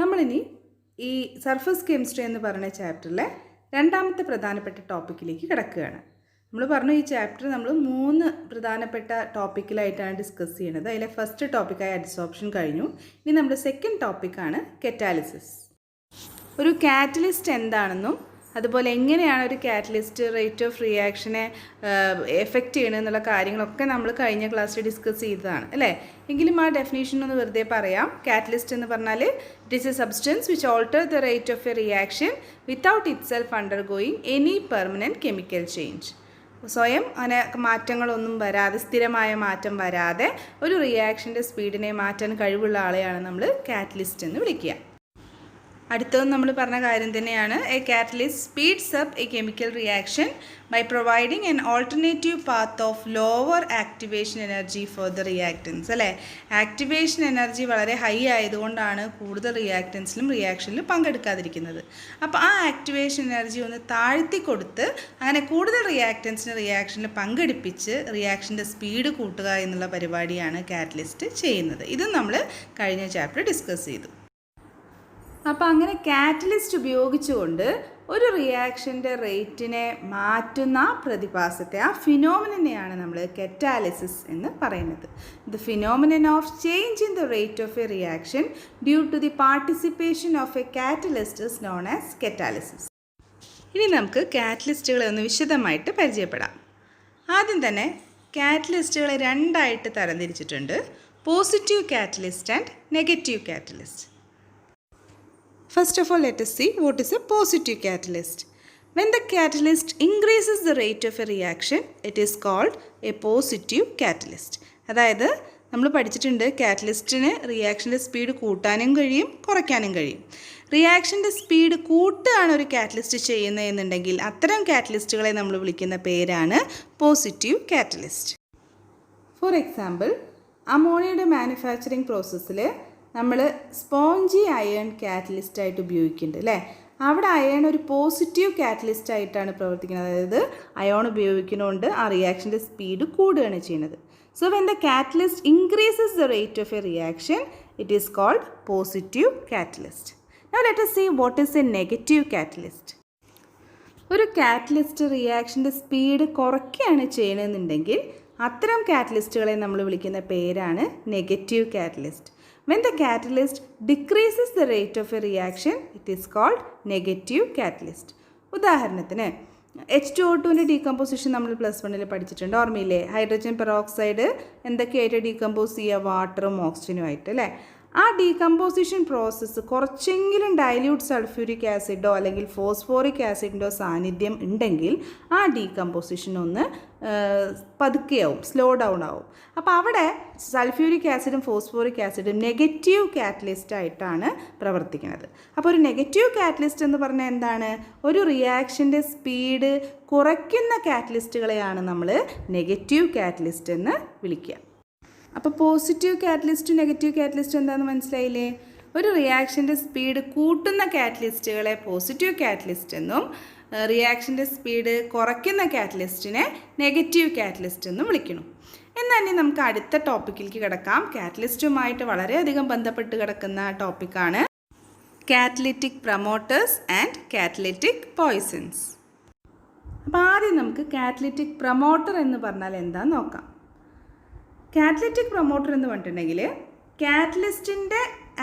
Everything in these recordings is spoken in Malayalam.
നമ്മളിനി ഈ സർഫസ് കെമിസ്ട്രി എന്ന് പറയുന്ന ചാപ്റ്ററിലെ രണ്ടാമത്തെ പ്രധാനപ്പെട്ട ടോപ്പിക്കിലേക്ക് കിടക്കുകയാണ്. നമ്മൾ പറഞ്ഞു ഈ ചാപ്റ്റർ നമ്മൾ 3 പ്രധാനപ്പെട്ട ടോപ്പിക്കിലായിട്ടാണ് ഡിസ്കസ് ചെയ്യുന്നത്. അതിലെ ഫസ്റ്റ് ടോപ്പിക്കായ അഡ്സോർപ്ഷൻ കഴിഞ്ഞു. ഇനി നമ്മുടെ സെക്കൻഡ് ടോപ്പിക്കാണ് കറ്റാലിസിസ്. ഒരു കാറ്റലിസ്റ്റ് എന്താണെന്നും അതുപോലെ എങ്ങനെയാണ് ഒരു കാറ്റലിസ്റ്റ് റേറ്റ് ഓഫ് റിയാക്ഷനെ എഫക്റ്റ് ചെയ്യണമെന്നുള്ള കാര്യങ്ങളൊക്കെ നമ്മൾ കഴിഞ്ഞ ക്ലാസ്സിൽ ഡിസ്കസ് ചെയ്തതാണ് അല്ലേ. എങ്കിലും ആ ഡെഫിനേഷൻ ഒന്ന് വെറുതെ പറയാം. കാറ്റലിസ്റ്റ് എന്ന് പറഞ്ഞാൽ it is A substance which alter the rate of a reaction without it self undergoing any permanent chemical change. സ്വയം അങ്ങനെ മാറ്റങ്ങളൊന്നും വരാതെ, സ്ഥിരമായ മാറ്റം വരാതെ ഒരു റിയാക്ഷൻ്റെ സ്പീഡിനെ മാറ്റാൻ കഴിവുള്ള ആളെയാണ് നമ്മൾ കാറ്റലിസ്റ്റ് എന്ന് വിളിക്കുക. അടുത്തത് നമ്മൾ പറഞ്ഞ കാര്യം തന്നെയാണ്. A catalyst speeds up a chemical reaction by providing an alternative path of lower activation energy for the reactants അല്ലേ. ആക്ടിവേഷൻ എനർജി വളരെ ഹൈ ആയതുകൊണ്ടാണ് കൂടുതൽ റിയാക്റ്റൻസിലും റിയാക്ഷനിലും പങ്കെടുക്കാതിരിക്കുന്നത്. അപ്പോൾ ആ ആക്ടിവേഷൻ എനർജി ഒന്ന് താഴ്ത്തി കൊടുത്ത് അങ്ങനെ കൂടുതൽ റിയാക്റ്റൻസിന് റിയാക്ഷനിൽ പങ്കെടുപ്പിച്ച് റിയാക്ഷൻ്റെ സ്പീഡ് കൂട്ടുക എന്നുള്ള പരിപാടിയാണ് കാറ്റലിസ്റ്റ് ചെയ്യുന്നത്. ഇതും നമ്മൾ കഴിഞ്ഞ ചാപ്റ്റർ ഡിസ്കസ് ചെയ്തു. അപ്പോൾ അങ്ങനെ കാറ്റലിസ്റ്റ് ഉപയോഗിച്ചുകൊണ്ട് ഒരു റിയാക്ഷൻ്റെ റേറ്റിനെ മാറ്റുന്ന പ്രതിഭാസത്തെ, ആ ഫിനോമിനനെയാണ് നമ്മൾ കറ്റാലിസിസ് എന്ന് പറയുന്നത്. The phenomenon of change in the rate of a reaction due to the participation of a catalyst is known as catalysis. ഇനി നമുക്ക് കാറ്റലിസ്റ്റുകളെ ഒന്ന് വിശദമായിട്ട് പരിചയപ്പെടാം. ആദ്യം തന്നെ കാറ്റലിസ്റ്റുകളെ രണ്ടായിട്ട് തരംതിരിച്ചിട്ടുണ്ട്: positive catalyst and negative catalyst. First of all, let us see what is a positive catalyst. When the catalyst increases the rate of a reaction, it is called a positive catalyst. അതായത് നമ്മൾ പഠിച്ചിട്ടുണ്ട് കാറ്റലിസ്റ്റിന് റിയാക്ഷൻ്റെ സ്പീഡ് കൂട്ടാനും കഴിയും കുറയ്ക്കാനും കഴിയും. റിയാക്ഷൻ്റെ സ്പീഡ് കൂട്ടുകയാണ് ഒരു കാറ്റലിസ്റ്റ് ചെയ്യുന്നതെന്നുണ്ടെങ്കിൽ അത്തരം കാറ്റലിസ്റ്റുകളെ നമ്മൾ വിളിക്കുന്ന പേരാണ് പോസിറ്റീവ് കാറ്റലിസ്റ്റ്. ഫോർ എക്സാമ്പിൾ, അമോണിയയുടെ മാനുഫാക്ചറിങ് പ്രോസസ്സിൽ നമ്മൾ സ്പോഞ്ചി അയൺ കാറ്റലിസ്റ്റായിട്ട് ഉപയോഗിക്കുന്നുണ്ട് അല്ലേ. അവിടെ അയൺ ഒരു പോസിറ്റീവ് കാറ്റലിസ്റ്റ് ആയിട്ടാണ് പ്രവർത്തിക്കുന്നത്. അതായത് അയോൺ ഉപയോഗിക്കുന്നതുകൊണ്ട് ആ റിയാക്ഷൻ്റെ സ്പീഡ് കൂടുകയാണ് ചെയ്യുന്നത്. So when the catalyst increases the rate of a reaction it is called positive catalyst. Now let us see what is a negative catalyst. ഒരു കാറ്റലിസ്റ്റ് റിയാക്ഷൻ്റെ സ്പീഡ് കുറയ്ക്കുകയാണ് ചെയ്യണമെന്നുണ്ടെങ്കിൽ അത്തരം കാറ്റലിസ്റ്റുകളെ നമ്മൾ വിളിക്കുന്ന പേരാണ് negative catalyst. When the catalyst decreases the rate of a reaction, it is called negative catalyst. ഉദാഹരണത്തിന് H2O2ൻ്റെ ഡീകമ്പോസിഷൻ നമ്മൾ +1 പഠിച്ചിട്ടുണ്ട്, ഓർമ്മയില്ലേ? ഹൈഡ്രജൻ പെറോക്സൈഡ് എന്തൊക്കെയായിട്ട് ഡീകമ്പോസ് ചെയ്യുക? വാട്ടറും ഓക്സിജനും ആയിട്ട് അല്ലേ. ആ ഡീകമ്പോസിഷൻ പ്രോസസ്സ് കുറച്ചെങ്കിലും ഡൈല്യൂട്ട് സൾഫ്യൂരിക് ആസിഡോ അല്ലെങ്കിൽ ഫോസ്ഫോറിക് ആസിഡിൻ്റെ സാന്നിധ്യം ഉണ്ടെങ്കിൽ ആ ഡീകമ്പോസിഷൻ ഒന്ന് പതുക്കെയാവും, സ്ലോ ഡൗൺ ആവും. അപ്പോൾ അവിടെ സൾഫ്യൂരിക് ആസിഡും ഫോസ്ഫോറിക് ആസിഡും നെഗറ്റീവ് കാറ്റലിസ്റ്റ് ആയിട്ടാണ് പ്രവർത്തിക്കുന്നത്. അപ്പോൾ ഒരു നെഗറ്റീവ് കാറ്റലിസ്റ്റ് എന്ന് പറഞ്ഞാൽ എന്താണ്? ഒരു റിയാക്ഷൻ്റെ സ്പീഡ് കുറയ്ക്കുന്ന കാറ്റലിസ്റ്റുകളെയാണ് നമ്മൾ നെഗറ്റീവ് കാറ്റലിസ്റ്റ് എന്ന് വിളിക്കുക. അപ്പോൾ പോസിറ്റീവ് കാറ്റലിസ്റ്റും നെഗറ്റീവ് കാറ്റലിസ്റ്റും എന്താണെന്ന് മനസ്സിലായില്ലേ? ഒരു റിയാക്ഷൻ്റെ സ്പീഡ് കൂട്ടുന്ന കാറ്റലിസ്റ്റുകളെ പോസിറ്റീവ് കാറ്റലിസ്റ്റ് എന്നും റിയാക്ഷൻ്റെ സ്പീഡ് കുറയ്ക്കുന്ന കാറ്റലിസ്റ്റിനെ നെഗറ്റീവ് കാറ്റലിസ്റ്റ് എന്നും വിളിക്കുന്നു. എന്നാൽ ഇനി നമുക്ക് അടുത്ത ടോപ്പിക്കിലേക്ക് കിടക്കാം. കാറ്റലിസ്റ്റുമായിട്ട് വളരെയധികം ബന്ധപ്പെട്ട് കിടക്കുന്ന ടോപ്പിക്കാണ് catalytic promoters and catalytic poisons. അപ്പോൾ ആദ്യം നമുക്ക് കാറ്റലിറ്റിക് പ്രൊമോട്ടർ എന്ന് പറഞ്ഞാൽ എന്താണെന്ന് നോക്കാം. കാറ്റലിറ്റിക് പ്രൊമോട്ടർ എന്ന് പറഞ്ഞിട്ടുണ്ടെങ്കിൽ കാറ്റലിസ്റ്റിൻ്റെ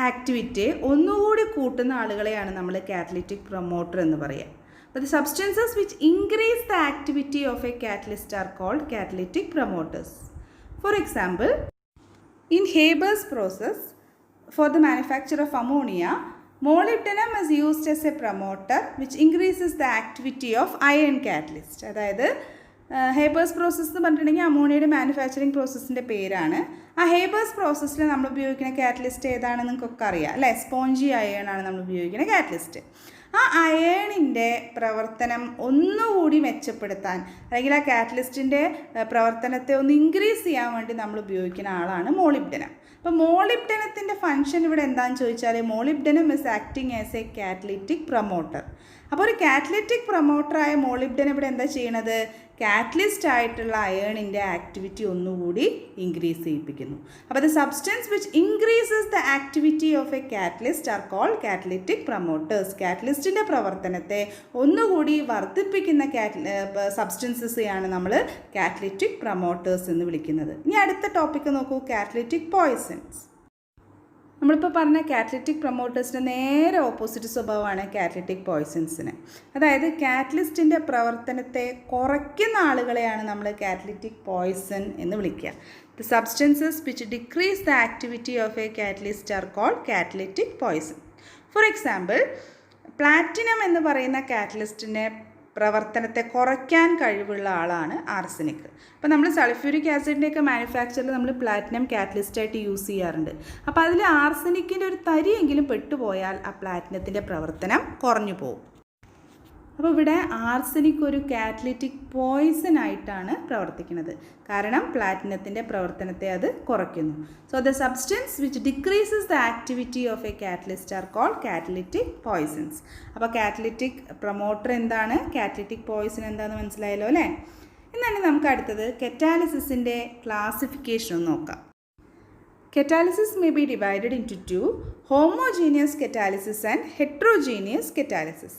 ആക്ടിവിറ്റിയെ ഒന്നുകൂടി കൂട്ടുന്ന ആളുകളെയാണ് നമ്മൾ കാറ്റലിറ്റിക് പ്രൊമോട്ടർ എന്ന് പറയുക. അപ്പോൾ the substances which increase the activity of a catalyst are called catalytic promoters. For example, in Haber's process for the manufacture of ammonia, molybdenum is used as a promoter which increases the activity of iron catalyst. അതായത് ഹേബേഴ്സ് പ്രോസസ്സ് എന്ന് പറഞ്ഞിട്ടുണ്ടെങ്കിൽ അമോണിയയുടെ മാനുഫാക്ചറിങ് പ്രോസസ്സിൻ്റെ പേരാണ്. ആ ഹേബേഴ്സ് പ്രോസസ്സിൽ നമ്മൾ ഉപയോഗിക്കുന്ന കാറ്റലിസ്റ്റ് ഏതാണെന്ന് നിങ്ങൾക്കൊക്കെ അറിയാം അല്ലേ. സ്പോഞ്ചി അയേണാണ് നമ്മൾ ഉപയോഗിക്കുന്ന കാറ്റലിസ്റ്റ്. ആ അയേണിൻ്റെ പ്രവർത്തനം ഒന്നുകൂടി മെച്ചപ്പെടുത്താൻ അല്ലെങ്കിൽ ആ കാറ്റലിസ്റ്റിൻ്റെ പ്രവർത്തനത്തെ ഒന്ന് ഇൻക്രീസ് ചെയ്യാൻ വേണ്ടി നമ്മൾ ഉപയോഗിക്കുന്ന ആളാണ് മോളിബ്ഡനം. അപ്പോൾ മോളിബ്ഡനത്തിൻ്റെ ഫങ്ഷൻ ഇവിടെ എന്താണെന്ന് ചോദിച്ചാൽ മോളിബ്ഡനം is acting as A catalytic promoter. അപ്പോൾ ഒരു കാറ്റലിറ്റിക് പ്രൊമോട്ടറായ മോളിബ്ഡൻ ഇവിടെ എന്താ ചെയ്യണത്? കാറ്റലിസ്റ്റ് ആയിട്ടുള്ള അയേണിൻ്റെ ആക്ടിവിറ്റി ഒന്നുകൂടി ഇൻക്രീസ് ചെയ്യിപ്പിക്കുന്നു. അപ്പോൾ the substance which increases the activity of a catalyst are called catalytic promoters. കാറ്റലിസ്റ്റിൻ്റെ പ്രവർത്തനത്തെ ഒന്നുകൂടി വർദ്ധിപ്പിക്കുന്ന സബ്സ്റ്റൻസസെയാണ് നമ്മൾ കാറ്റലിറ്റിക് പ്രൊമോട്ടേഴ്സ് എന്ന് വിളിക്കുന്നത്. ഇനി അടുത്ത ടോപ്പിക്ക് നോക്കൂ, കാറ്റലിറ്റിക് പോയ്സൺസ്. നമ്മളിപ്പോൾ പറഞ്ഞ കാറ്റലിറ്റിക് പ്രൊമോട്ടേഴ്സിൻ്റെ നേരെ ഓപ്പോസിറ്റ് സ്വഭാവമാണ് കാറ്റലിറ്റിക് പോയ്സൺസിന്. അതായത് കാറ്റലിസ്റ്റിൻ്റെ പ്രവർത്തനത്തെ കുറയ്ക്കുന്ന ആളുകളെയാണ് നമ്മൾ കാറ്റലിറ്റിക് പോയ്സൺ എന്ന് വിളിക്കുക. The substances which decrease the activity of a catalyst are called catalytic poison. For example, platinum എന്ന് പറയുന്ന കാറ്റലിസ്റ്റിൻ്റെ പ്രവർത്തനത്തെ കുറയ്ക്കാൻ കഴിവുള്ള ആളാണ് ആർസനിക്. അപ്പോൾ നമ്മൾ സൾഫ്യൂരിക് ആസിഡിൻ്റെയൊക്കെ മാനുഫാക്ചറിൽ നമ്മൾ പ്ലാറ്റിനം കാറ്റലിസ്റ്റായിട്ട് യൂസ് ചെയ്യാറുണ്ട്. അപ്പോൾ അതിൽ ആർസനിക്കിൻ്റെ ഒരു തരിയെങ്കിലും പെട്ടുപോയാൽ ആ പ്ലാറ്റിനത്തിൻ്റെ പ്രവർത്തനം കുറഞ്ഞു പോകും. അപ്പോൾ ഇവിടെ ആർസനിക് ഒരു കാറ്റലിറ്റിക് പോയ്സൺ ആയിട്ടാണ് പ്രവർത്തിക്കുന്നത്. കാരണം പ്ലാറ്റിനത്തിൻ്റെ പ്രവർത്തനത്തെ അത് കുറയ്ക്കുന്നു. So the substance which decreases the activity of a catalyst are called catalytic poisons. അപ്പോൾ കാറ്റലിറ്റിക് പ്രൊമോട്ടർ എന്താണ്, കാറ്റലിറ്റിക് പോയ്സൺ എന്താണെന്ന് മനസ്സിലായല്ലോ അല്ലേ? എന്നാണ് നമുക്ക് അടുത്തത് കറ്റാലിസിസിൻ്റെ ക്ലാസിഫിക്കേഷൻ ഒന്ന് നോക്കാം. Catalysis may be divided into two, homogeneous catalysis and heterogeneous catalysis.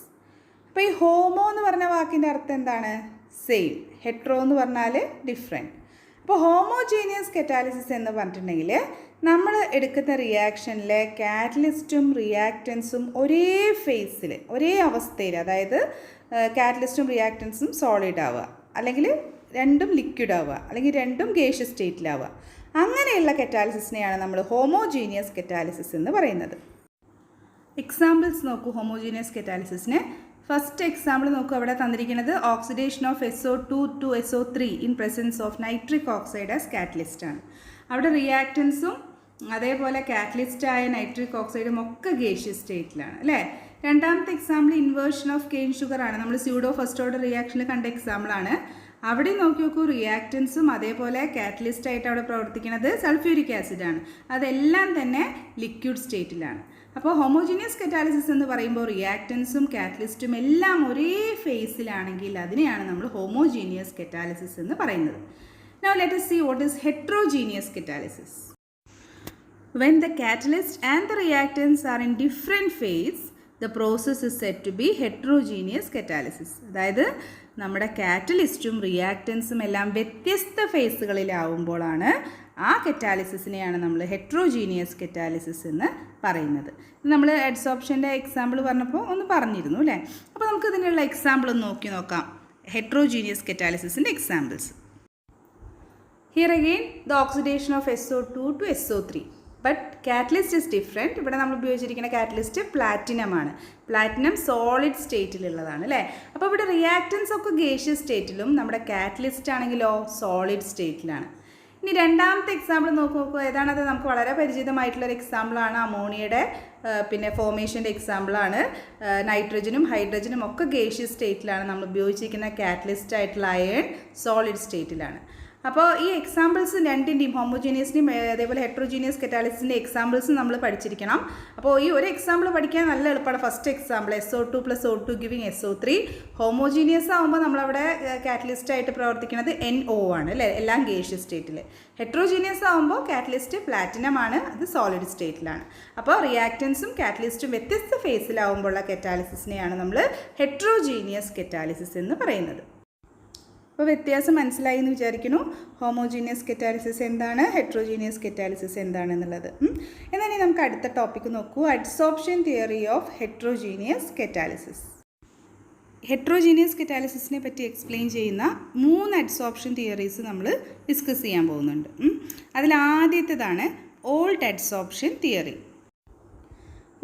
അപ്പോൾ ഈ ഹോമോ എന്ന് പറഞ്ഞ വാക്കിൻ്റെ അർത്ഥം എന്താണ്? സെയിം. ഹെട്രോ എന്ന് പറഞ്ഞാൽ ഡിഫറെൻറ്റ്. അപ്പോൾ ഹോമോജീനിയസ് കറ്റാലിസിസ് എന്ന് പറഞ്ഞിട്ടുണ്ടെങ്കിൽ നമ്മൾ എടുക്കുന്ന റിയാക്ഷനിലെ കാറ്റലിസ്റ്റും റിയാക്റ്റൻസും ഒരേ ഫേസിൽ, ഒരേ അവസ്ഥയിൽ, അതായത് കാറ്റലിസ്റ്റും റിയാക്റ്റൻസും സോളിഡ് ആവുക, അല്ലെങ്കിൽ രണ്ടും ലിക്വിഡ് ആവുക, അല്ലെങ്കിൽ രണ്ടും ഗേഷ്യസ് സ്റ്റേറ്റിലാവുക. അങ്ങനെയുള്ള കറ്റാലിസിസിനെയാണ് നമ്മൾ ഹോമോജീനിയസ് കറ്റാലിസിസ് എന്ന് പറയുന്നത്. എക്സാമ്പിൾസ് നോക്കൂ ഹോമോജീനിയസ് കറ്റാലിസിസിന്. ഫസ്റ്റ് എക്സാമ്പിൾ നോക്കൂ, അവിടെ തന്നിരിക്കുന്നത് oxidation of SO2 to SO3 in presence of nitric oxide as catalyst ആണ്. അവിടെ റിയാക്റ്റൻസും അതേപോലെ കാറ്റലിസ്റ്റായ നൈട്രിക് ഓക്സൈഡും ഒക്കെ ഗേഷ്യസ് സ്റ്റേറ്റിലാണ് അല്ലേ. രണ്ടാമത്തെ example inversion of cane sugar ആണ്. നമ്മൾ സ്യൂഡോ ഫസ്റ്റ് ഓർഡർ റിയാക്ഷനിൽ കണ്ട എക്സാമ്പിളാണ്. അവിടെ നോക്കി നോക്കൂ, റിയാക്റ്റൻസും അതേപോലെ കാറ്റലിസ്റ്റായിട്ട് അവിടെ പ്രവർത്തിക്കുന്നത് സൾഫ്യൂരിക് ആസിഡാണ്. അതെല്ലാം തന്നെ ലിക്വിഡ് സ്റ്റേറ്റിലാണ്. അപ്പോൾ ഹോമോജീനിയസ് കറ്റാലിസിസ് എന്ന് പറയുമ്പോൾ റിയാക്റ്റൻസും കാറ്റലിസ്റ്റും എല്ലാം ഒരേ ഫേസിലാണെങ്കിൽ അതിനെയാണ് നമ്മൾ ഹോമോജീനിയസ് കറ്റാലിസിസ് എന്ന് പറയുന്നത്. Now let us see what is heterogeneous catalysis. When the catalyst and the reactants are in different phase, the process is said to be heterogeneous catalysis. അതായത് നമ്മുടെ കാറ്റലിസ്റ്റും റിയാക്റ്റൻസും എല്ലാം വ്യത്യസ്ത ഫേസുകളിലാവുമ്പോഴാണ് ആ കറ്റാലിസിസിനെയാണ് നമ്മൾ ഹെട്രോജീനിയസ് കറ്റാലിസിസ് എന്ന് പറയുന്നത്. നമ്മൾ അഡ്സോർപ്ഷൻ്റെ എക്സാമ്പിൾ പറഞ്ഞപ്പോൾ ഒന്ന് പറഞ്ഞിരുന്നു അല്ലേ. അപ്പോൾ നമുക്ക് ഇതിനുള്ള എക്സാമ്പിൾ ഒന്ന് നോക്കാം, ഹെട്രോജീനിയസ് കറ്റാലിസിസിൻ്റെ examples. Here again the oxidation of SO2 to SO3. But catalyst is different. ഇവിടെ നമ്മൾ ഉപയോഗിച്ചിരിക്കുന്ന കാറ്റലിസ്റ്റ് പ്ലാറ്റിനമാണ്. പ്ലാറ്റിനം സോളിഡ് സ്റ്റേറ്റിലുള്ളതാണ് അല്ലേ. അപ്പോൾ ഇവിടെ റിയാക്റ്റൻസ് ഒക്കെ ഗേഷ്യസ് സ്റ്റേറ്റിലും നമ്മുടെ കാറ്റലിസ്റ്റ് ആണെങ്കിലോ സോളിഡ് സ്റ്റേറ്റിലാണ്. ഇനി രണ്ടാമത്തെ എക്സാമ്പിൾ നോക്കുക, ഏതാണത്? നമുക്ക് വളരെ പരിചിതമായിട്ടുള്ളൊരു എക്സാമ്പിളാണ് അമോണിയയുടെ പിന്നെ ഫോർമേഷൻ്റെ എക്സാമ്പിളാണ്. നൈട്രജനും ഹൈഡ്രജനും ഒക്കെ ഗേഷ്യസ് സ്റ്റേറ്റിലാണ്. നമ്മൾ ഉപയോഗിച്ചിരിക്കുന്ന കാറ്റലിസ്റ്റ് ആയിട്ടുള്ള അയൺ സോളിഡ് സ്റ്റേറ്റിലാണ്. അപ്പോൾ ഈ എക്സാമ്പിൾസ് രണ്ടിൻ്റെയും ഹോമോജീനിയസിൻ്റെയും അതേപോലെ ഹെട്രോജീനിയസ് കറ്റാലിസിൻ്റെ എക്സാമ്പിൾസ് നമ്മൾ പഠിച്ചിരിക്കണം. അപ്പോൾ ഈ ഒരു എക്സാമ്പിൾ പഠിക്കാൻ നല്ല എളുപ്പമാണ്. First example SO2 + O2 giving SO3. Homogeneous ആകുമ്പോൾ നമ്മളവിടെ കാറ്റലിസ്റ്റായിട്ട് പ്രവർത്തിക്കുന്നത് NO ആണ് അല്ലേ, എല്ലാം ഗേഷ്യസ് സ്റ്റേറ്റിൽ. ഹെട്രോജീനിയസ് ആകുമ്പോൾ കാറ്റലിസ്റ്റ് പ്ലാറ്റിനം ആണ്, അത് സോളിഡ് സ്റ്റേറ്റിലാണ്. അപ്പോൾ റിയാക്റ്റൻസും കാറ്റലിസ്റ്റും വ്യത്യസ്ത ഫേസിലാവുമ്പോഴുള്ള കറ്റാലിസിസിനെയാണ് നമ്മൾ ഹെട്രോജീനിയസ് കറ്റാലിസിസ് എന്ന് പറയുന്നത്. അപ്പോൾ വ്യത്യാസം മനസ്സിലായി എന്ന് വിചാരിക്കുന്നു. ഹോമോജീനിയസ് കറ്റാലിസിസ് എന്താണ്, ഹെട്രോജീനിയസ് കറ്റാലിസിസ് എന്താണെന്നുള്ളത്. എന്നാൽ നമുക്ക് അടുത്ത ടോപ്പിക്ക് നോക്കൂ, adsorption theory of heterogeneous catalysis. Heterogeneous കറ്റാലിസിസിനെ പറ്റി എക്സ്പ്ലെയിൻ ചെയ്യുന്ന 3 അഡ്സോർപ്ഷൻ തിയറീസ് നമ്മൾ ഡിസ്കസ് ചെയ്യാൻ പോകുന്നുണ്ട്. അതിൽ ആദ്യത്തേതാണ് ഓൾഡ് അഡ്സോർപ്ഷൻ തിയറി.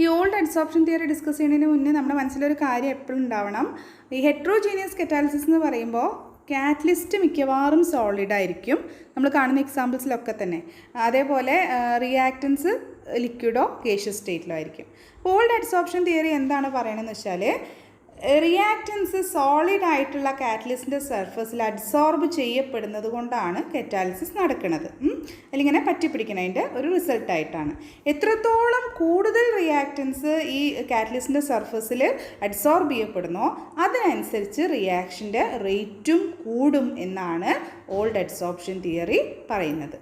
ഈ ഓൾഡ് അഡ്സോർപ്ഷൻ തിയറി ഡിസ്കസ് ചെയ്യുന്നതിന് മുന്നേ നമ്മുടെ മനസ്സിലൊരു കാര്യം എപ്പോഴും ഉണ്ടാവണം. ഈ ഹെട്രോജീനിയസ് കറ്റാലിസിസ് എന്ന് പറയുമ്പോൾ കാറ്റലിസ്റ്റ് മിക്കവാറും സോളിഡ് ആയിരിക്കും, നമ്മൾ കാണുന്ന എക്സാമ്പിൾസിലൊക്കെ തന്നെ. അതേപോലെ റിയാക്റ്റൻസ് ലിക്വിഡോ ഗേഷ്യസ് സ്റ്റേറ്റിലോ ആയിരിക്കും. ഓൾഡ് അഡ്സോർപ്ഷൻ തിയറി എന്താണ് പറയണമെന്ന് വെച്ചാൽ റിയാക്റ്റൻസ് സോളിഡ് ആയിട്ടുള്ള കാറ്റലിസ്റ്റിൻ്റെ സർഫസിൽ അഡ്സോർബ് ചെയ്യപ്പെടുന്നത് കൊണ്ടാണ് കറ്റാലിസിസ് നടക്കുന്നത്. അതിലിങ്ങനെ പറ്റിപ്പിടിക്കുന്നതിൻ്റെ ഒരു റിസൾട്ടായിട്ടാണ്. എത്രത്തോളം കൂടുതൽ റിയാക്റ്റൻസ് ഈ കാറ്റലിസ്റ്റിൻ്റെ സർഫസിൽ അഡ്സോർബ് ചെയ്യപ്പെടുന്നോ അതിനനുസരിച്ച് റിയാക്ഷൻ്റെ റേറ്റും കൂടും എന്നാണ് ഓൾഡ് അഡ്സോർപ്ഷൻ തിയറി പറയുന്നത്.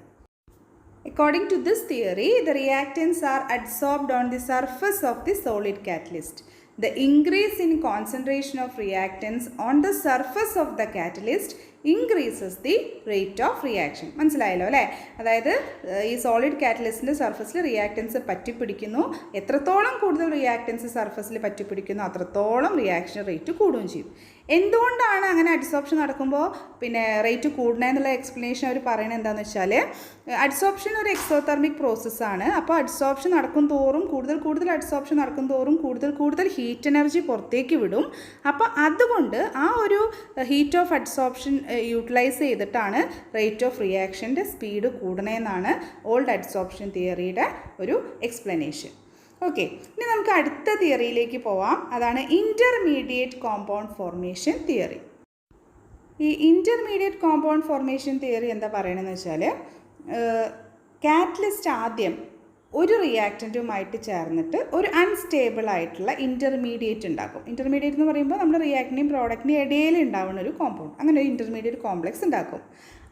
According to this theory, the reactants are adsorbed on the surface of the solid catalyst. The increase in concentration of reactants on the surface of the catalyst increases the rate of reaction. മനസ്സിലായല്ലോ അല്ലേ? അതായത് ഈ സോളിഡ് കാറ്റലിസ്റ്റിൻ്റെ സർഫസിൽ റിയാക്റ്റൻസ് പറ്റിപ്പിടിക്കുന്നു. എത്രത്തോളം കൂടുതൽ റിയാക്റ്റൻസ് സർഫസിൽ പറ്റിപ്പിടിക്കുന്നു അത്രത്തോളം റിയാക്ഷൻ റേറ്റ് കൂടുകയും ചെയ്യും. എന്തുകൊണ്ടാണ് അങ്ങനെ അഡ്സോർപ്ഷൻ നടക്കുമ്പോൾ റേറ്റ് കൂടണമെന്നുള്ള എക്സ്പ്ലനേഷൻ അവർ പറയുന്നത് എന്താണെന്ന് വെച്ചാൽ, അഡ്സോർപ്ഷൻ ഒരു എക്സോതെർമിക് പ്രോസസ്സാണ്. അപ്പോൾ അഡ്സോർപ്ഷൻ നടക്കും തോറും കൂടുതൽ അഡ്സോർപ്ഷൻ നടക്കും തോറും കൂടുതൽ ഹീറ്റ് എനർജി പുറത്തേക്ക് വിടും. അപ്പോൾ അതുകൊണ്ട് ആ ഒരു ഹീറ്റ് ഓഫ് അഡ്സോർപ്ഷൻ യൂട്ടിലൈസ് ചെയ്തിട്ടാണ് റേറ്റ് ഓഫ് റിയാക്ഷൻ്റെ സ്പീഡ് കൂടണമെന്നാണ് ഓൾഡ് അഡ്സോർപ്ഷൻ തിയറിയുടെ ഒരു എക്സ്പ്ലനേഷൻ. ഓക്കെ, ഇനി നമുക്ക് അടുത്ത തിയറിയിലേക്ക് പോവാം. അതാണ് ഇൻ്റർമീഡിയറ്റ് കോമ്പൗണ്ട് ഫോർമേഷൻ തിയറി. ഈ ഇൻ്റർമീഡിയറ്റ് കോമ്പൗണ്ട് ഫോർമേഷൻ തിയറി എന്താ പറയണമെന്ന് വെച്ചാൽ, കാറ്റലിസ്റ്റ് ആദ്യം ഒരു റിയാക്റ്റൻറ്റുമായിട്ട് ചേർന്നിട്ട് ഒരു അൺസ്റ്റേബിൾ ആയിട്ടുള്ള ഇൻ്റർമീഡിയറ്റ് ഉണ്ടാക്കും. ഇൻ്റർമീഡിയറ്റ് എന്ന് പറയുമ്പോൾ നമ്മൾ റിയാക്റ്റിൻ്റെയും പ്രോഡക്റ്റിൻ്റെയും ഇടയിൽ ഉണ്ടാവുന്ന ഒരു കോമ്പൗണ്ട്, അങ്ങനെ ഒരു ഇൻ്റർമീഡിയറ്റ് കോംപ്ലക്സ് ഉണ്ടാക്കും.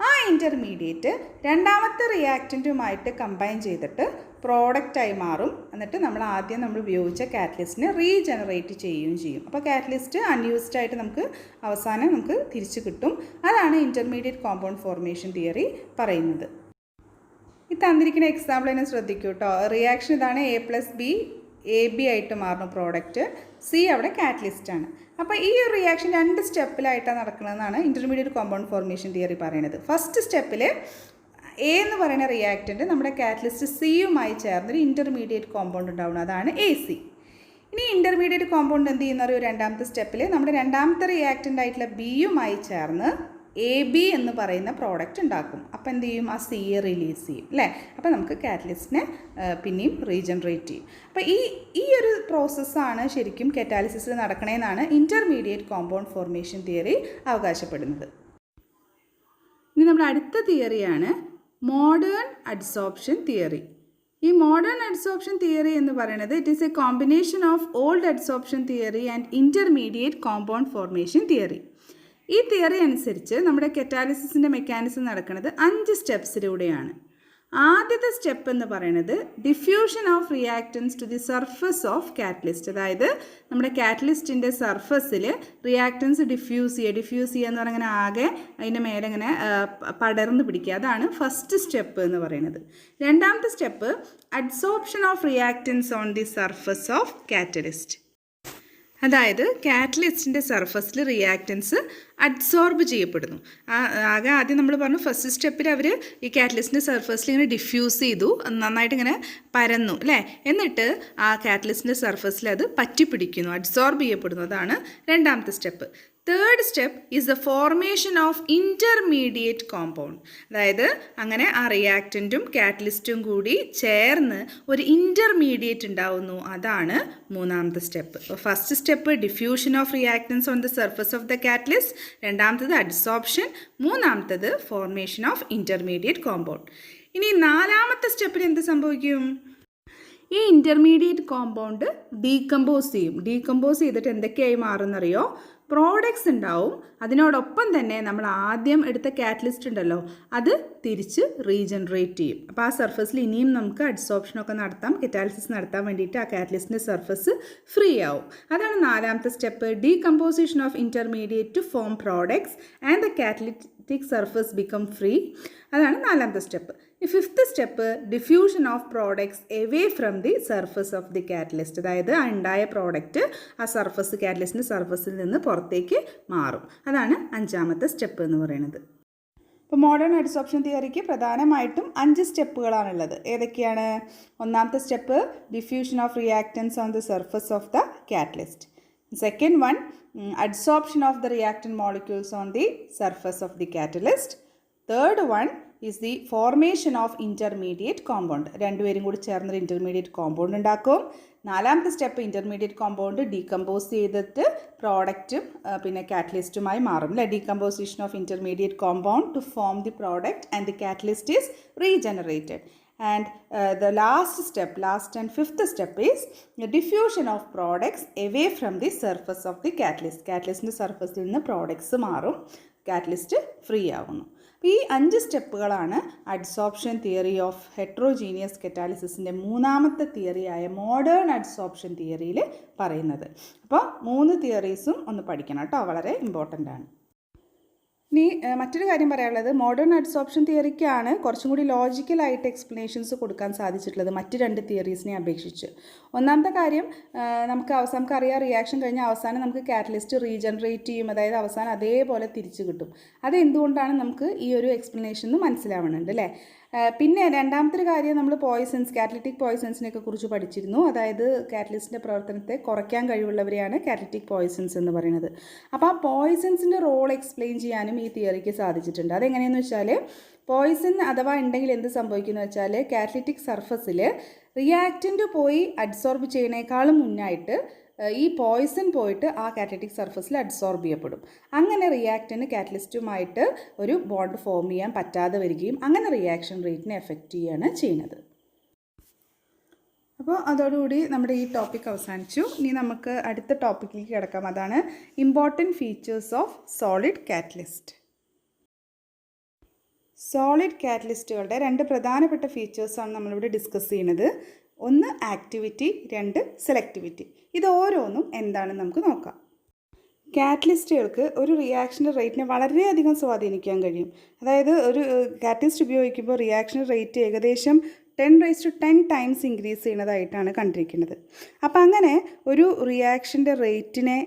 ആ ഇൻ്റർമീഡിയറ്റ് രണ്ടാമത്തെ റിയാക്റ്റൻറ്റുമായിട്ട് കമ്പൈൻ ചെയ്തിട്ട് പ്രോഡക്റ്റായി മാറും. എന്നിട്ട് നമ്മൾ ഉപയോഗിച്ച കാറ്റലിസ്റ്റിനെ റീജനറേറ്റ് ചെയ്യുകയും ചെയ്യും. അപ്പോൾ കാറ്റലിസ്റ്റ് അൺയൂസ്ഡ് ആയിട്ട് അവസാനം തിരിച്ചു കിട്ടും. അതാണ് ഇൻ്റർമീഡിയറ്റ് കോമ്പൗണ്ട് ഫോർമേഷൻ തിയറി പറയുന്നത്. ഈ തന്നിരിക്കുന്ന എക്സാമ്പിൾ തന്നെ ശ്രദ്ധിക്കൂ കേട്ടോ. റിയാക്ഷൻ ഇതാണ്, A+B AB ആയിട്ട് മാറുന്നു പ്രോഡക്റ്റ്, C അവിടെ കാറ്റലിസ്റ്റാണ്. അപ്പോൾ ഈ ഒരു റിയാക്ഷൻ 2 സ്റ്റെപ്പിലായിട്ടാണ് നടക്കുന്നതെന്നാണ് ഇൻ്റർമീഡിയറ്റ് കോമ്പൗണ്ട് ഫോർമേഷൻ തിയറി പറയുന്നത്. ഫസ്റ്റ് സ്റ്റെപ്പിൽ A എന്ന് പറയുന്ന റിയാക്റ്റൻ്റ് നമ്മുടെ കാറ്റലിസ്റ്റ് സിയുമായി ചേർന്നൊരു ഇൻ്റർമീഡിയറ്റ് കോമ്പൗണ്ട് ഉണ്ടാവുന്നത്, അതാണ് AC. ഇനി ഇൻ്റർമീഡിയറ്റ് കോമ്പൗണ്ട് എന്ത് ചെയ്യുന്ന രണ്ടാമത്തെ സ്റ്റെപ്പിൽ നമ്മുടെ രണ്ടാമത്തെ റിയാക്റ്റൻ്റ് ആയിട്ടുള്ള ബിയുമായി ചേർന്ന് AB എന്ന് പറയുന്ന പ്രോഡക്റ്റ് ഉണ്ടാക്കും. അപ്പോൾ എന്ത് ചെയ്യും? ആ സിയെ റിലീസ് ചെയ്യും അല്ലേ? അപ്പോൾ നമുക്ക് കാറ്റലിസ്റ്റിനെ പിന്നെയും റീജനറേറ്റ് ചെയ്യും. അപ്പോൾ ഈ ഒരു പ്രോസസ്സാണ് ശരിക്കും കറ്റാലിസിസിൽ നടക്കണമെന്നാണ് ഇൻ്റർമീഡിയറ്റ് കോമ്പൗണ്ട് ഫോർമേഷൻ തിയറി അവകാശപ്പെടുന്നത്. ഇനി നമ്മുടെ അടുത്ത തിയറിയാണ് മോഡേൺ അഡ്സോർപ്ഷൻ തിയറി. ഈ മോഡേൺ അഡ്സോർപ്ഷൻ തിയറി എന്ന് പറയുന്നത് it is A combination of old adsorption theory and intermediate compound formation theory. ഈ തിയറി അനുസരിച്ച് നമ്മുടെ കറ്റാലിസിസിൻ്റെ മെക്കാനിസം നടക്കുന്നത് 5 സ്റ്റെപ്സിലൂടെയാണ്. ആദ്യത്തെ സ്റ്റെപ്പ് എന്ന് പറയുന്നത് diffusion of reactants to the surface of catalyst. അതായത് നമ്മുടെ കാറ്റലിസ്റ്റിൻ്റെ സർഫസിൽ റിയാക്റ്റൻസ് ഡിഫ്യൂസ് ചെയ്യുക എന്ന് പറഞ്ഞാൽ ആകെ അതിൻ്റെ മേലെ ഇങ്ങനെ പടർന്ന് പിടിക്കുക. അതാണ് ഫസ്റ്റ് സ്റ്റെപ്പ് എന്ന് പറയുന്നത്. രണ്ടാമത്തെ step adsorption of reactance on the surface of catalyst. അതായത് കാറ്റലിസ്റ്റിൻ്റെ സർഫസിൽ റിയാക്റ്റൻസ് അഡ്സോർബ് ചെയ്യപ്പെടുന്നു. ആദ്യം നമ്മൾ പറഞ്ഞു ഫസ്റ്റ് സ്റ്റെപ്പിൽ അവർ ഈ കാറ്റലിസ്റ്റിൻ്റെ സർഫസിൽ ഇങ്ങനെ ഡിഫ്യൂസ് ചെയ്തു, നന്നായിട്ട് ഇങ്ങനെ പരന്നു അല്ലേ? എന്നിട്ട് ആ കാറ്റലിസ്റ്റിൻ്റെ സർഫസിൽ അത് പറ്റിപ്പിടിക്കുന്നു, അഡ്സോർബ് ചെയ്യപ്പെടുന്നു. അതാണ് രണ്ടാമത്തെ step. Third step is the formation of intermediate compound. അതായത് അങ്ങനെ ആ റിയാക്റ്റൻറ്റും കാറ്റലിസ്റ്റും കൂടി ചേർന്ന് ഒരു ഇൻ്റർമീഡിയറ്റ് ഉണ്ടാവുന്നു. അതാണ് മൂന്നാമത്തെ step. First step diffusion of reactance on the surface of the catalyst, രണ്ടാമത്തത് അഡ്സോർപ്ഷൻ, മൂന്നാമത്തത് ഫോർമേഷൻ ഓഫ് ഇൻ്റർമീഡിയറ്റ് കോമ്പൗണ്ട്. ഇനി നാലാമത്തെ സ്റ്റെപ്പിൽ എന്ത് സംഭവിക്കും? ഈ ഇൻ്റർമീഡിയറ്റ് കോമ്പൗണ്ട് ഡീകമ്പോസ് ചെയ്യും. ഡീകമ്പോസ് ചെയ്തിട്ട് എന്തൊക്കെയായി മാറുന്നറിയോ? പ്രോഡക്ട്സ് ഉണ്ടാവും. അതിനോടൊപ്പം തന്നെ നമ്മൾ ആദ്യം എടുത്ത കാറ്റലിസ്റ്റ് ഉണ്ടല്ലോ അത് തിരിച്ച് റീജനറേറ്റ് ചെയ്യും. അപ്പോൾ ആ സർഫസിൽ ഇനിയും നമുക്ക് അഡ്സോർപ്ഷനൊക്കെ നടത്താം, കറ്റാലിസിസ് നടത്താൻ വേണ്ടിയിട്ട് ആ കാറ്റലിസ്റ്റിൻ്റെ സർഫസ് ഫ്രീ ആവും. അതാണ് നാലാമത്തെ step, decomposition of intermediate to form products and the catalytic surface become free. അതാണ് നാലാമത്തെ സ്റ്റെപ്പ്. ഈ fifth step diffusion of products away from the surface of the catalyst. അതായത് ആ ഉണ്ടായ പ്രോഡക്റ്റ് ആ സർഫസ് കാറ്റലിസ്റ്റിൻ്റെ സർഫസിൽ നിന്ന് പുറത്തേക്ക് മാറും. അതാണ് അഞ്ചാമത്തെ സ്റ്റെപ്പ് എന്ന് പറയുന്നത്. ഇപ്പോൾ മോഡേൺ അഡ്സോർപ്ഷൻ തിയറിക്ക് പ്രധാനമായിട്ടും 5 സ്റ്റെപ്പുകളാണുള്ളത്. ഏതൊക്കെയാണ്? ഒന്നാമത്തെ step diffusion of reactance on the surface of the catalyst. Second one adsorption of the reactant molecules on the surface of the catalyst. Third one is the formation of intermediate compound. രണ്ടുപേരും കൂടി ചേർന്നൊരു intermediate compound ഉണ്ടാക്കും. നാലാമത്തെ സ്റ്റെപ്പ് ഇൻ്റർമീഡിയറ്റ് കോമ്പൗണ്ട് ഡീകമ്പോസ് ചെയ്തിട്ട് പ്രോഡക്റ്റും പിന്നെ കാറ്റലിസ്റ്റുമായി മാറും അല്ലേ. Decomposition of intermediate compound to form the product and the catalyst is regenerated. And the last and fifth step is the diffusion of products away from the surface of the catalyst. Catalystന്റെ സർഫസിൽ നിന്ന് പ്രോഡക്ട്സ് മാറും, കാറ്റലിസ്റ്റ് ഫ്രീ ആവുന്നു. അപ്പോൾ ഈ 5 സ്റ്റെപ്പുകളാണ് അഡ്സോർപ്ഷൻ തിയറി ഓഫ് ഹെട്രോജീനിയസ് കറ്റാലിസിസിൻ്റെ മൂന്നാമത്തെ തിയറിയായ മോഡേൺ അഡ്സോർപ്ഷൻ തിയറിയിൽ പറയുന്നത്. അപ്പോൾ 3 തിയറീസും ഒന്ന് പഠിക്കണം കേട്ടോ, വളരെ ഇമ്പോർട്ടൻ്റ് ആണ്. ഇനി മറ്റൊരു കാര്യം പറയാനുള്ളത്, മോഡേൺ അഡ്സോർപ്ഷൻ തിയറിക്കാണ് കുറച്ചും കൂടി ലോജിക്കലായിട്ട് എക്സ്പ്ലനേഷൻസ് കൊടുക്കാൻ സാധിച്ചിട്ടുള്ളത് മറ്റ് 2 തിയറീസിനെ അപേക്ഷിച്ച്. ഒന്നാമത്തെ കാര്യം, നമുക്കറിയാം റിയാക്ഷൻ കഴിഞ്ഞാൽ അവസാനം നമുക്ക് കാറ്റലിസ്റ്റ് റീജനറേറ്റ് ചെയ്യും, അതായത് അവസാനം അതേപോലെ തിരിച്ചു കിട്ടും. അതെന്തുകൊണ്ടാണ് നമുക്ക് ഈ ഒരു എക്സ്പ്ലനേഷൻ മനസ്സിലാവുന്നുണ്ട് അല്ലേ. പിന്നെ രണ്ടാമത്തെ ഒരു കാര്യം, നമ്മൾ കാറ്റലിറ്റിക് പോയിസൺസിനെയൊക്കെ കുറിച്ച് പഠിച്ചിരുന്നു. അതായത് കാറ്റലിസ്റ്റിൻ്റെ പ്രവർത്തനത്തെ കുറയ്ക്കാൻ കഴിവുള്ളവരെയാണ് കാറ്റലിറ്റിക് പോയിസൺസ് എന്ന് പറയുന്നത്. അപ്പോൾ ആ പോയിസൺസിൻ്റെ റോൾ എക്സ്പ്ലെയിൻ ചെയ്യാനും ഈ തിയറിക്ക് സാധിച്ചിട്ടുണ്ട്. അതെങ്ങനെയെന്ന് വെച്ചാൽ, പോയിസൺ അഥവാ ഉണ്ടെങ്കിൽ എന്ത് സംഭവിക്കുന്നു വെച്ചാൽ, കാറ്റലിറ്റിക് സർഫസിൽ റിയാക്റ്റൻ്റ് പോയി അഡ്സോർബ് ചെയ്യുന്നതിനേക്കാളും മുന്നായിട്ട് ഈ പോയിസൺ പോയിട്ട് ആ കാറ്റലിറ്റിക് സർഫസിൽ അഡ്സോർബ് ചെയ്യപ്പെടും. അങ്ങനെ റിയാക്റ്റന് കാറ്റലിസ്റ്റുമായിട്ട് ഒരു ബോണ്ട് ഫോം ചെയ്യാൻ പറ്റാതെ വരികയും അങ്ങനെ റിയാക്ഷൻ റേറ്റിനെ എഫക്റ്റ് ചെയ്യുകയാണ് ചെയ്യുന്നത്. അപ്പോൾ അതോടുകൂടി നമ്മുടെ ഈ ടോപ്പിക് അവസാനിച്ചു. ഇനി നമുക്ക് അടുത്ത ടോപ്പിക്കിലേക്ക് കിടക്കാം. അതാണ് important features of solid catalyst. Solid കാറ്റലിസ്റ്റുകളുടെ 2 പ്രധാനപ്പെട്ട ഫീച്ചേഴ്സാണ് നമ്മളിവിടെ ഡിസ്കസ് ചെയ്യുന്നത്. ഒന്ന് ആക്ടിവിറ്റി, 2 സെലക്ടിവിറ്റി. ഇത് ഓരോന്നും എന്താണെന്ന് നമുക്ക് നോക്കാം. കാറ്റലിസ്റ്റുകൾക്ക് ഒരു റിയാക്ഷൻ്റെ റേറ്റിനെ വളരെയധികം സ്വാധീനിക്കാൻ കഴിയും. അതായത് ഒരു കാറ്റലിസ്റ്റ് ഉപയോഗിക്കുമ്പോൾ റിയാക്ഷൻ റേറ്റ് ഏകദേശം 10⁻10 ടൈംസ് ഇൻക്രീസ് ചെയ്യുന്നതായിട്ടാണ് കണ്ടിരിക്കുന്നത്. അപ്പം അങ്ങനെ ഒരു റിയാക്ഷൻ്റെ റേറ്റിനെ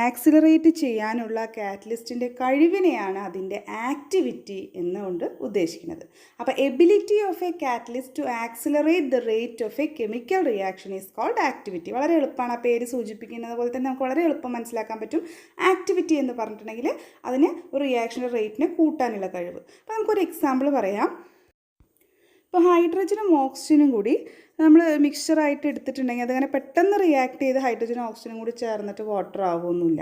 ആക്സിലറേറ്റ് ചെയ്യാനുള്ള കാറ്റലിസ്റ്റിൻ്റെ കഴിവിനെയാണ് അതിൻ്റെ ആക്ടിവിറ്റി എന്നുകൊണ്ട് ഉദ്ദേശിക്കുന്നത്. അപ്പോൾ ability of a catalyst to accelerate the rate of a chemical reaction is called activity. വളരെ എളുപ്പമാണ്, ആ പേര് സൂചിപ്പിക്കുന്നത് പോലെ തന്നെ നമുക്ക് വളരെ എളുപ്പം മനസ്സിലാക്കാൻ പറ്റും. ആക്ടിവിറ്റി എന്ന് പറഞ്ഞിട്ടുണ്ടെങ്കിൽ അതിന് ഒരു റിയാക്ഷൻ്റെ റേറ്റിനെ കൂട്ടാനുള്ള കഴിവ്. അപ്പോൾ നമുക്കൊരു എക്സാമ്പിൾ പറയാം. ഇപ്പോൾ ഹൈഡ്രജനും ഓക്സിജനും കൂടി നമ്മൾ മിക്സ്ചറായിട്ട് എടുത്തിട്ടുണ്ടെങ്കിൽ അതങ്ങനെ പെട്ടെന്ന് റിയാക്ട് ചെയ്ത് ഹൈഡ്രജനും ഓക്സിജനും കൂടി ചേർന്നിട്ട് വാട്ടർ ആവുമൊന്നുമില്ല.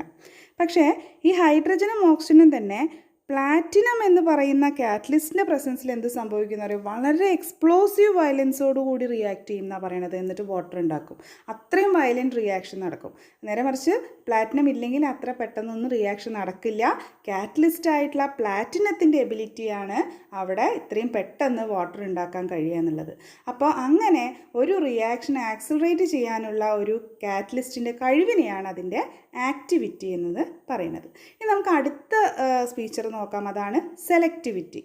പക്ഷേ ഈ ഹൈഡ്രജനും ഓക്സിജനും തന്നെ പ്ലാറ്റിനം എന്ന് പറയുന്ന കാറ്റലിസ്റ്റിൻ്റെ പ്രസൻസിൽ എന്ത് സംഭവിക്കുന്ന അറിയാം, വളരെ എക്സ്പ്ലോസീവ് വയലൻസോടുകൂടി റിയാക്ട് ചെയ്യുമെന്നാണ് പറയണത്. എന്നിട്ട് വാട്ടർ ഉണ്ടാക്കും. അത്രയും വയലൻറ്റ് റിയാക്ഷൻ നടക്കും. നേരെ മറിച്ച് പ്ലാറ്റിനം ഇല്ലെങ്കിൽ അത്ര പെട്ടെന്നൊന്നും റിയാക്ഷൻ നടക്കില്ല. കാറ്റലിസ്റ്റ് ആയിട്ടുള്ള പ്ലാറ്റിനത്തിൻ്റെ എബിലിറ്റിയാണ് അവിടെ ഇത്രയും പെട്ടെന്ന് വാട്ടർ ഉണ്ടാക്കാൻ കഴിയുക എന്നുള്ളത്. അപ്പോൾ അങ്ങനെ ഒരു റിയാക്ഷൻ ആക്സിലറേറ്റ് ചെയ്യാനുള്ള ഒരു കാറ്റലിസ്റ്റിൻ്റെ കഴിവിനെയാണ് അതിൻ്റെ ആക്ടിവിറ്റി എന്നത് പറയുന്നത്. ഇനി നമുക്ക് അടുത്ത ഫീച്ചർ നോക്കാം, അതാണ് സെലക്ടിവിറ്റി.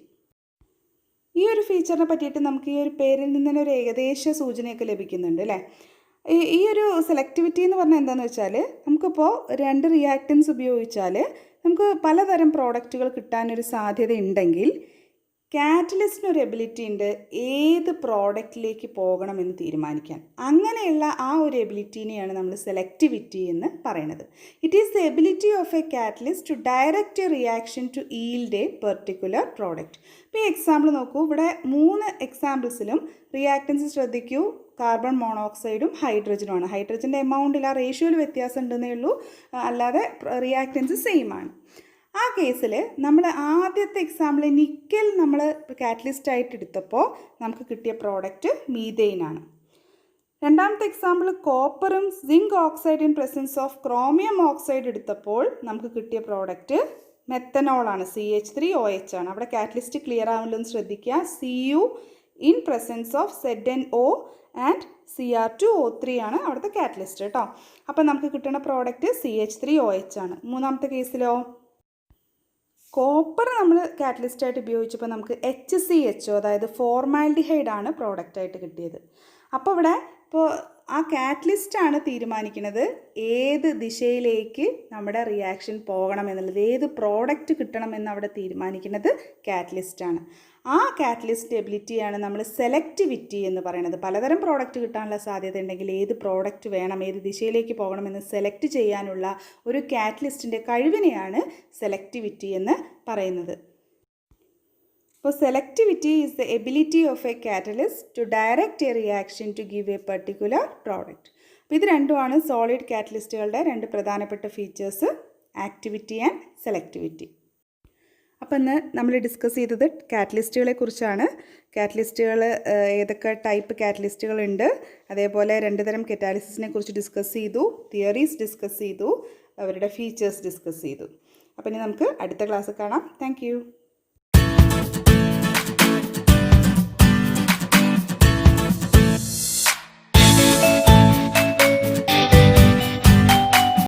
ഈ ഒരു ഫീച്ചറിനെ പറ്റിയിട്ട് നമുക്ക് ഈ ഒരു പേരിൽ നിന്ന് തന്നെ ഒരു ഏകദേശ സൂചനയൊക്കെ ലഭിക്കുന്നുണ്ട് അല്ലേ. ഈ ഒരു സെലക്ടിവിറ്റി എന്ന് പറഞ്ഞാൽ എന്താണെന്ന് വെച്ചാൽ, നമുക്കിപ്പോൾ 2 റിയാക്റ്റൻസ് ഉപയോഗിച്ചാൽ നമുക്ക് പലതരം പ്രോഡക്റ്റുകൾ കിട്ടാനൊരു സാധ്യത ഉണ്ടെങ്കിൽ കാറ്റലിസ്റ്റിനൊരു എബിലിറ്റി ഉണ്ട് ഏത് പ്രോഡക്റ്റിലേക്ക് പോകണമെന്ന് തീരുമാനിക്കാൻ. അങ്ങനെയുള്ള ആ ഒരു എബിലിറ്റീനെയാണ് നമ്മൾ സെലക്ടിവിറ്റി എന്ന് പറയുന്നത്. It is the ability of a catalyst to direct a reaction to yield a particular product. ഇപ്പോൾ ഈ എക്സാമ്പിൾ നോക്കൂ, ഇവിടെ 3 എക്സാമ്പിൾസിലും റിയാക്റ്റൻസ് ശ്രദ്ധിക്കൂ, കാർബൺ മോണോക്സൈഡും ഹൈഡ്രജനുമാണ്. ഹൈഡ്രജൻ്റെ എമൗണ്ടിൽ ആ റേഷ്യോയിൽ വ്യത്യാസം ഉണ്ടെന്നേ ഉള്ളൂ, അല്ലാതെ റിയാക്റ്റൻസ് സെയിം ആണ്. ആ കേസിൽ നമ്മൾ ആദ്യത്തെ എക്സാമ്പിൾ നിക്കൽ നമ്മൾ കാറ്റലിസ്റ്റ് ആയിട്ട് എടുത്തപ്പോൾ നമുക്ക് കിട്ടിയ പ്രോഡക്റ്റ് മീതെയിനാണ്. രണ്ടാമത്തെ എക്സാമ്പിൾ കോപ്പറും zinc oxide in presence of chromium oxide എടുത്തപ്പോൾ നമുക്ക് കിട്ടിയ പ്രോഡക്റ്റ് മെത്തനോളാണ്, CH3OH ആണ്. അവിടെ കാറ്റലിസ്റ്റ് ക്ലിയർ ആവില്ലെന്ന് ശ്രദ്ധിക്കുക. Cu in presence of ZnO and Cr2O3 ആണ് അവിടുത്തെ കാറ്റലിസ്റ്റ് കേട്ടോ. അപ്പം നമുക്ക് കിട്ടുന്ന പ്രോഡക്റ്റ് CH3OH ആണ്. മൂന്നാമത്തെ കേസിലോ കോപ്പർ നമ്മൾ കാറ്റലിസ്റ്റായിട്ട് ഉപയോഗിച്ചപ്പോൾ നമുക്ക് HCHO, അതായത് ഫോർമാൽഡിഹൈഡാണ് പ്രോഡക്റ്റായിട്ട് കിട്ടിയത്. അപ്പോൾ ഇവിടെ ഇപ്പോൾ ആ കാറ്റലിസ്റ്റാണ് തീരുമാനിക്കുന്നത് ഏത് ദിശയിലേക്ക് നമ്മുടെ റിയാക്ഷൻ പോകണം എന്നുള്ളത്, ഏത് പ്രോഡക്റ്റ് കിട്ടണമെന്ന് അവിടെ തീരുമാനിക്കുന്നത് കാറ്റലിസ്റ്റാണ്. ആ കാറ്റലിസ്റ്റ് എബിലിറ്റിയാണ് നമ്മൾ സെലക്ടിവിറ്റി എന്ന് പറയുന്നത്. പലതരം പ്രോഡക്റ്റ് കിട്ടാനുള്ള സാധ്യത ഉണ്ടെങ്കിൽ ഏത് പ്രോഡക്റ്റ് വേണം, ഏത് ദിശയിലേക്ക് പോകണമെന്ന് സെലക്ട് ചെയ്യാനുള്ള ഒരു കാറ്റലിസ്റ്റിൻ്റെ കഴിവിനെയാണ് സെലക്ടിവിറ്റി എന്ന് പറയുന്നത്. അപ്പോൾ selectivity is the ability of a catalyst to direct a reaction to give a particular product. അപ്പോൾ അപ്പോൾ ഇത് രണ്ടുമാണ് സോളിഡ് കാറ്റലിസ്റ്റുകളുടെ രണ്ട് പ്രധാനപ്പെട്ട ഫീച്ചേഴ്സ്, ആക്ടിവിറ്റി ആൻഡ് സെലക്ടിവിറ്റി. അപ്പോൾ ഇന്ന് നമ്മൾ ഡിസ്കസ് ചെയ്തത് കാറ്റലിസ്റ്റുകളെ കുറിച്ചാണ്. കാറ്റലിസ്റ്റുകൾ ഏതൊക്കെ ടൈപ്പ് കാറ്റലിസ്റ്റുകളുണ്ട്, അതേപോലെ രണ്ട് തരം കറ്റാലിസിസിനെ കുറിച്ച് ഡിസ്കസ് ചെയ്തു, തിയറീസ് ഡിസ്കസ് ചെയ്തു, അവരുടെ ഫീച്ചേഴ്സ് ഡിസ്കസ് ചെയ്തു. അപ്പോൾ ഇനി നമുക്ക് അടുത്ത ക്ലാസ് കാണാം. താങ്ക്